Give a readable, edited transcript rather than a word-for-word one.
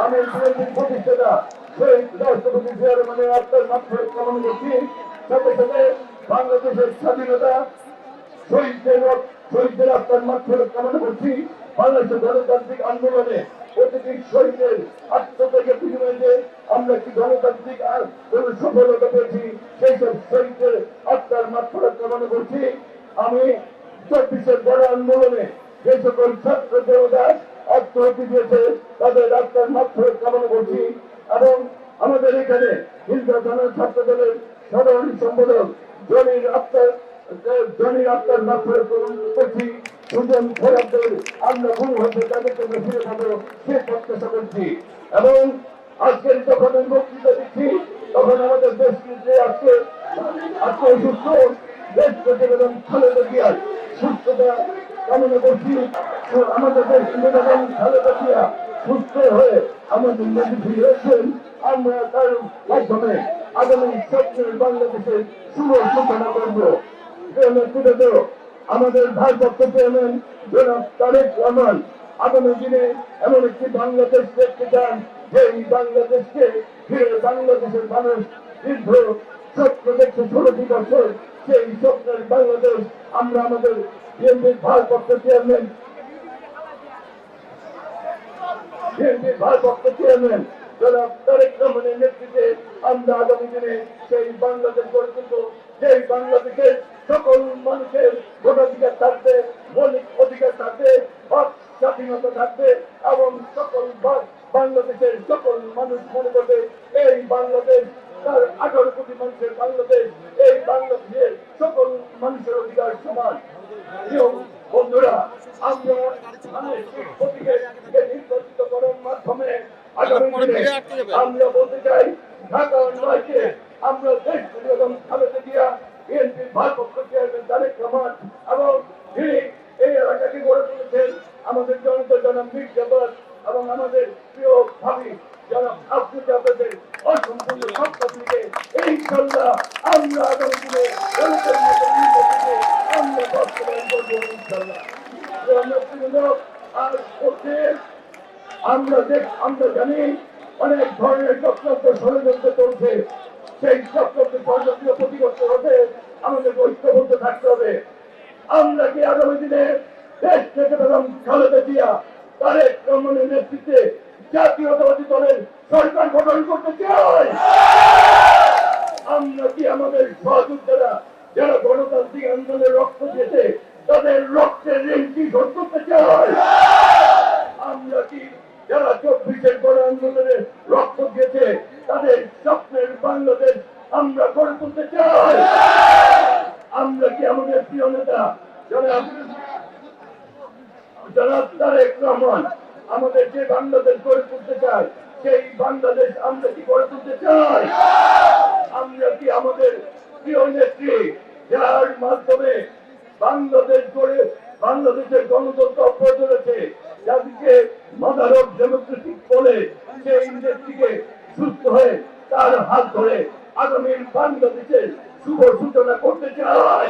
আমি বিএনপির প্রতিষ্ঠাতা শহীদ রাষ্ট্রপতি জিয়া রহমানের আত্মার মাত্রায় কামনা করছি। সাথে সাথে বাংলাদেশের স্বাধীনতা শহীদদের আত্মার মাত্রায় কামনা করছি। বাংলাদেশের গণতান্ত্রিক আন্দোলনে প্রতিটি শহীদের আত্মত্যাগের বিনিময়ে আমরা একটি গণতান্ত্রিক সফলতা পেয়েছি, সেই সব শহীদদের আত্মার মাত্রা কামনা করছি। আমি 24-এর গণ আন্দোলনে যে সকল ছাত্র জনতা আত্মহত্যা দিয়েছে তাদের আত্মার মাত্রা কামনা করছি। এবং আমাদের এখানে হিন্দু থানার ছাত্র দলের সাধারণ সম্পাদক জনির আত্মার মাত্রা করছি। সুজন খোরাকদের আমরা গুরু হতে তাদেরকে ফিরে পাবো সে প্রত্যাশা করছি। এবং আজকের যখন আমি বক্তৃতা দিচ্ছি তখন আমাদের দেশকে আজকে অসুস্থ দেশ প্রতিবেদন খালেদা জিয়ার সুস্থতা কামনা করছি। আমাদের দেশ প্রতিবেদন খালেদা জিয়া সুস্থ হয়ে আমাদের মধ্যে ফিরেছেন। আমরা তার মাধ্যমে আগামী স্বপ্নের বাংলাদেশের শুভ সূচনা করবো। আমাদের ভারপ্রাপ্ত চেয়ারম্যান জনাব তারেক রহমান আগামী দিনে এমন একটি বাংলাদেশ দেখতে চান যে বাংলাদেশকে ফিরে বাংলাদেশের মানুষ দীর্ঘ 16টি বছর সেই স্বপ্নের বাংলাদেশ আমরা আমাদের বিএনপির ভারপ্রাপ্ত চেয়ারম্যান জনাব তারেক রহমানের নেতৃত্বে আমরা আগামী দিনে সেই বাংলাদেশ গড়ে তুলব, যেই বাংলাদেশের সকল মানুষের ভোটাধিকার থাকবে, মৌলিক অধিকার থাকবে, বাক স্বাধীনতা থাকবে এবং সকল বাংলাদেশের সকল মানুষ মনে করবে এই বাংলাদেশ তার 18 কোটি মানুষের বাংলাদেশ, এই বাংলাদেশের সকল মানুষের অধিকার সমান। বন্ধুরা, আমরা নির্বাচিত করার মাধ্যমে আগামী দিনে আমরা বলতে চাই ঢাকা নয়কে আমরা দেশ এবং খালেদা জিয়া বিএনপির ভারপ্রাপ্ত চেয়ারম্যান তারেক রহমান এবং তিনি এই এলাকাকে গড়ে তুলেছেন আমাদের জনতা জনাব মীর জাফর এবং আমাদের প্রিয় ভাবি জনাব আব্দুল জাফরের অসম্পূর্ণ সপ্তাহে ইনশাআল্লাহ আমরা আগামী দিনে আমরা বাস্তবায়ন করবো ইনশাআল্লাহ। আমরা জানি অনেক ধরনের চক্রান্ত ষড়যন্ত্র চলছে, সেই চক্রান্ত ষড়যন্ত্র প্রতিরোধ হতে আমাদের ঐক্যবদ্ধ থাকতে হবে। আমরা কি আগামী দিনে দেশ থেকে পেলাম খালেদা জিয়া তারেক রহমানের নেতৃত্বে জাতীয়তাবাদী দলের সরকার গঠন করতে চাই? আমরা কি আমাদের সহযোদ্ধারা যারা গণতান্ত্রিক আন্দোলনে রক্ত দিয়েছে তাদের রক্তের ঋণ কি শোধ করতে চাই? আমরা কি যারা 24-এর গণ আন্দোলনে রক্ত দিয়েছে তাদের স্বপ্নের বাংলাদেশ আমরা গড়ে তুলতে চাই? আমরা কি আমাদের প্রিয় নেতা জনাব তারেক রহমান আমাদের যে বাংলাদেশ গড়ে তুলতে চাই সেই বাংলাদেশ আমরা কি গড়ে তুলতে চাই? আমরা কি আমাদের প্রিয় নেত্রী যার মাধ্যমে বাংলাদেশ গড়ে বাংলাদেশের গণতন্ত্র অব্যাহত রয়েছে, যাদেরকে মাদার অফ ডেমোক্রেটিক বলে, সেই নেত্রীকে সুস্থ হয়ে তার হাত ধরে আগামীর বাংলাদেশের শুভ সূচনা করতে চাই?